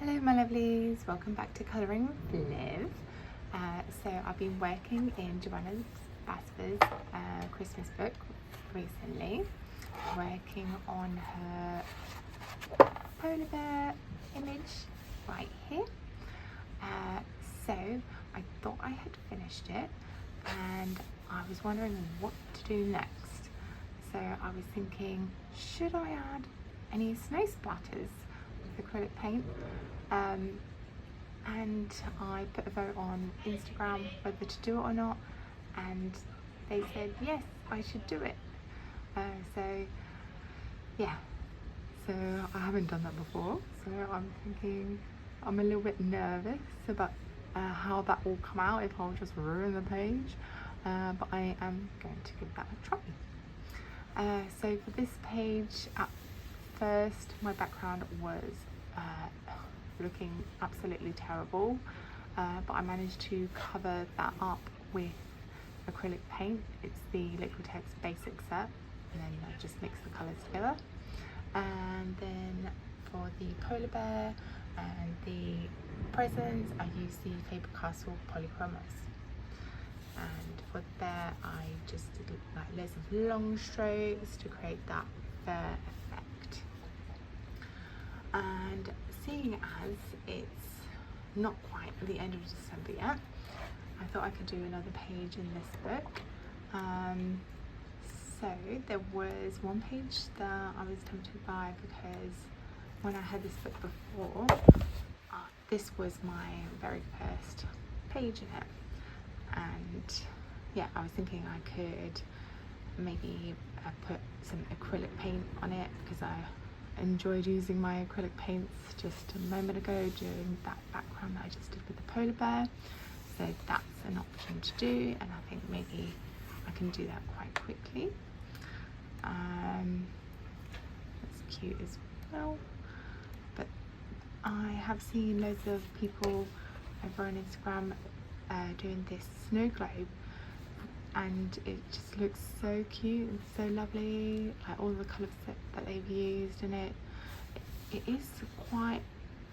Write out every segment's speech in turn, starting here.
Hello my lovelies, welcome back to Colouring with Liv. So I've been working in Johanna's Basford's Christmas book recently, working on her polar bear image right here. So I thought I had finished it and I was wondering what to do next. So I was thinking, should I add any snow splatters with acrylic paint? And I put a vote on Instagram whether to do it or not, and they said yes, I should do it. So I haven't done that before, so I'm thinking, I'm a little bit nervous about how that will come out, if I'll just ruin the page, but I am going to give that a try. So for this page, at first my background was looking absolutely terrible, but I managed to cover that up with acrylic paint. It's the Liquitex basic set, and then I just mix the colours together. And then for the polar bear and the presents, I used the Faber-Castell polychromos. And for the bear, I just did like loads of long strokes to create that fur effect. And seeing as it's not quite at the end of December yet, I thought I could do another page in this book. So there was one page that I was tempted by, because when I had this book before, this was my very first page in it, and yeah, I was thinking I could maybe put some acrylic paint on it, because I enjoyed using my acrylic paints just a moment ago doing that background that I just did with the polar bear. So that's an option to do, and I think maybe I can do that quite quickly. That's cute as well. But I have seen loads of people over on Instagram doing this snow globe, and it just looks so cute and so lovely, like all the colours that they've used in it. It is quite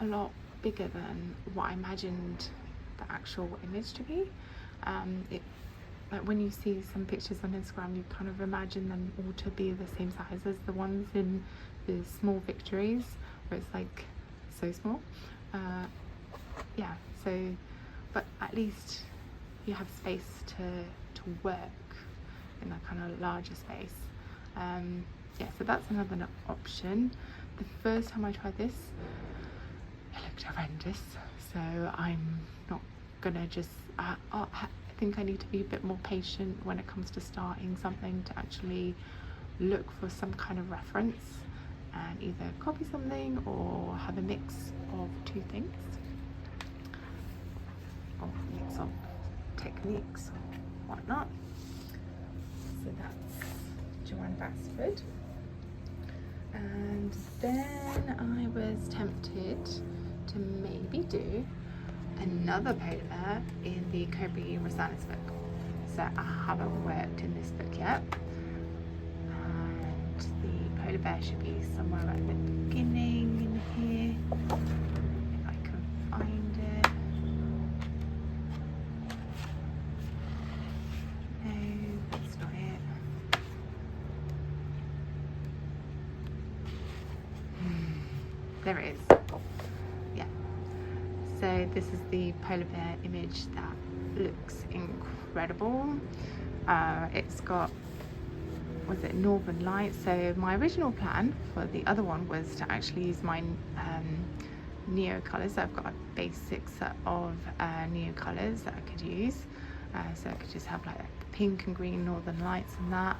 a lot bigger than what I imagined the actual image to be. Like when you see some pictures on Instagram, you kind of imagine them all to be the same size as the ones in the small victories, where it's like so small. But at least you have space to work in that kind of larger space. So that's another option. The first time I tried this, it looked horrendous, so I'm not gonna just I think I need to be a bit more patient when it comes to starting something, to actually look for some kind of reference and either copy something or have a mix of two things, or a mix of techniques or whatnot. So that's Johanna Basford. And then I was tempted to maybe do another polar bear in the Kerby Rosanes book. So I haven't worked in this book yet, and the polar bear should be somewhere at the beginning in here, if I can find it. No, that's not it. There it is. Yeah. So this is the polar bear image that looks incredible. It's got, was it Northern Lights? So my original plan for the other one was to actually use my neo colours. So I've got a basic set of neo colours that I could use. So I could just have like pink and green Northern Lights and that.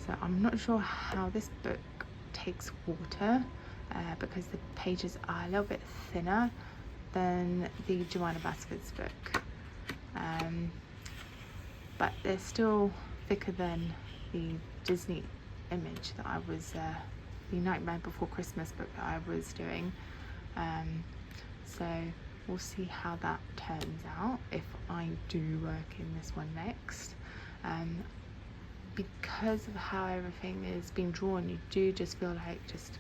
So I'm not sure how this book takes water, because the pages are a little bit thinner than the Johanna Basford's book, but they're still thicker than the Disney image that I was, the Nightmare Before Christmas book that I was doing. So we'll see how that turns out if I do work in this one next. Because of how everything is being drawn, you do just feel like just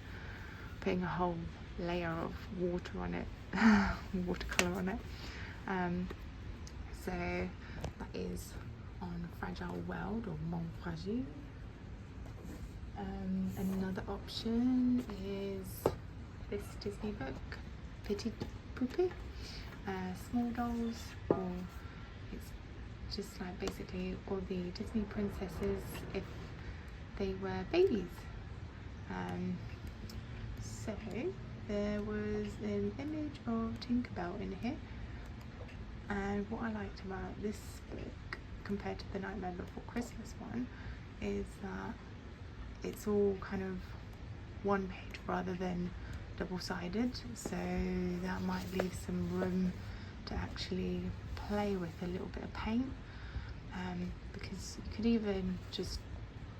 putting a whole layer of water on it, watercolor on it. So that is on Fragile World or Monde Fragile. Another option is this Disney book, Petites, Poupées, small dolls, or it's just like basically all the Disney princesses if they were babies. So there was an image of Tinkerbell in here, and what I liked about this book compared to the Nightmare Before Christmas one is that it's all kind of one page rather than double-sided, so that might leave some room to actually play with a little bit of paint, because you could even just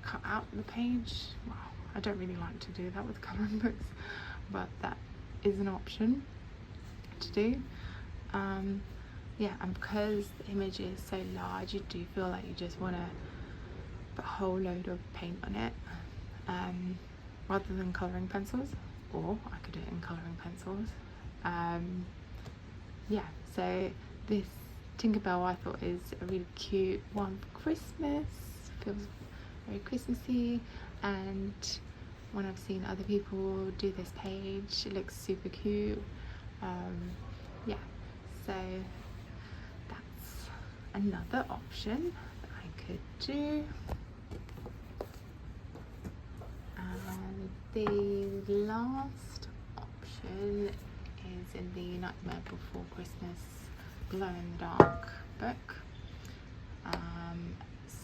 cut out the page. Well, I don't really like to do that with colouring books, but that is an option to do. Yeah, and because the image is so large, you do feel like you just want to put a whole load of paint on it, rather than colouring pencils, or I could do it in colouring pencils. Yeah, so this Tinkerbell I thought is a really cute one for Christmas. Feels very Christmassy, and when I've seen other people do this page, it looks super cute. Yeah, so that's another option that I could do. And the last option is in the Nightmare Before Christmas Glow in the Dark book.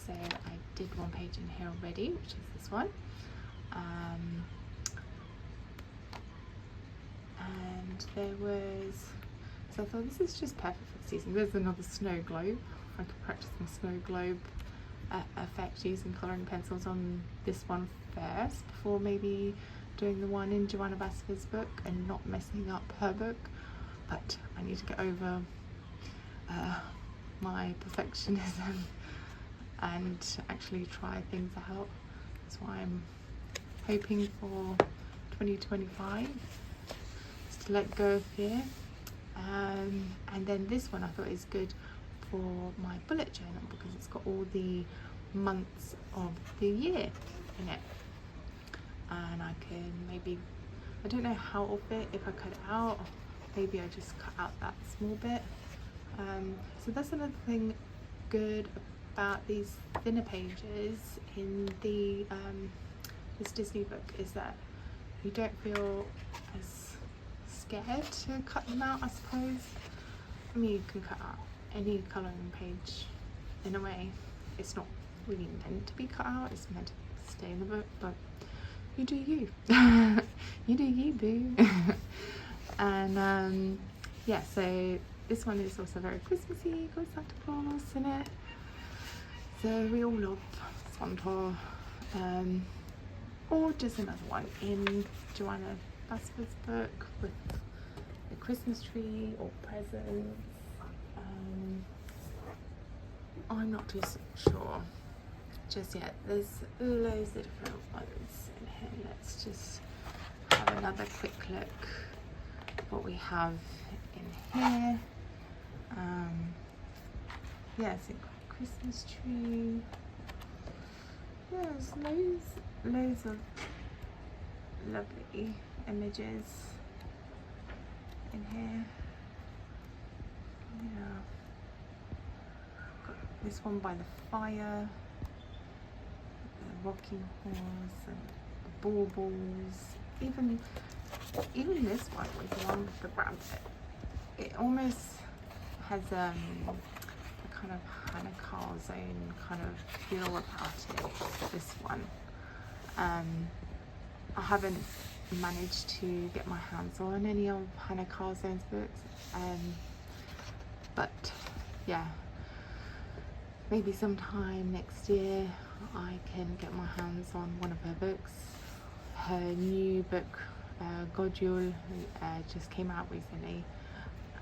So I did one page in here already, which is this one. And there was, so I thought this is just perfect for the season. There's another Snowglobe. I could practice my Snowglobe effect using colouring pencils on this one first, before maybe doing the one in Johanna Basford's book and not messing up her book. But I need to get over my perfectionism and actually try things out. That's why I'm hoping for 2025 is to let go of fear. And then this one I thought is good for my bullet journal because it's got all the months of the year in it, and I can maybe, I don't know how I'll fit if I cut it out, maybe I just cut out that small bit. So that's another thing good about these thinner pages in the this Disney book, is that you don't feel as scared to cut them out, I suppose. I mean, you can cut out any colouring page in a way. It's not really meant to be cut out, it's meant to stay in the book, but you do you. You do you, boo. And yeah, so this one is also very Christmassy, got Santa Claus in it. So we all love Santa. Or just another one in Johanna Basford's book with the Christmas tree or presents. I'm not too sure just yet. There's loads of different ones in here. Let's just have another quick look at what we have in here. Yeah, so Christmas tree. Yeah, there's loads of lovely images in here. Yeah, got this one by the fire, the rocking horse and the baubles. Even this one with the one with the rabbit, it almost has a kind of Hannah Calzone kind of feel about it, this one. I haven't managed to get my hands on any of Hannah Calzone's books, but yeah, maybe sometime next year I can get my hands on one of her books. Her new book, Godule, just came out recently,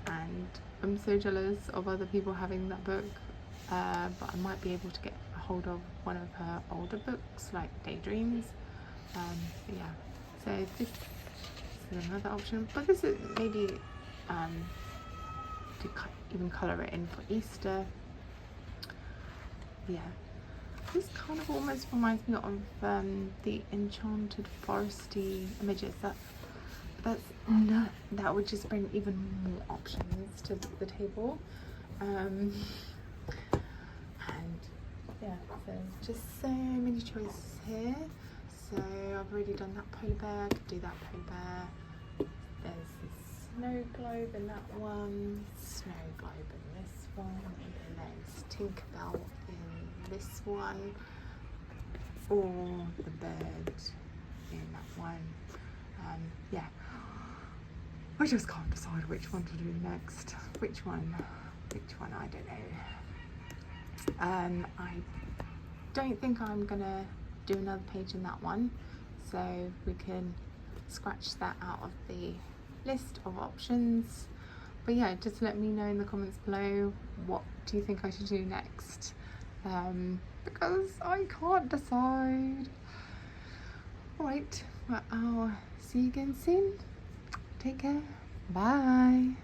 and I'm so jealous of other people having that book, but I might be able to get a hold of one of her older books like Daydreams. But yeah, so this is with another option, but this is maybe to even colour it in for Easter. Yeah, this kind of almost reminds me of the enchanted foresty images. That would just bring even more options to the table. And yeah, so just so many choices here. So I've already done that polar bear, could do that polar bear. There's the Snowglobe in that one, Snowglobe in this one, and there's Tinkerbell in this one, or the bird in that one. Yeah, I just can't decide which one to do next. Which one, I don't know. I don't think I'm gonna do another page in that one, so we can scratch that out of the list of options. But yeah, just let me know in the comments below, what do you think I should do next, because I can't decide. Alright, well, I'll see you again soon. Take care, bye.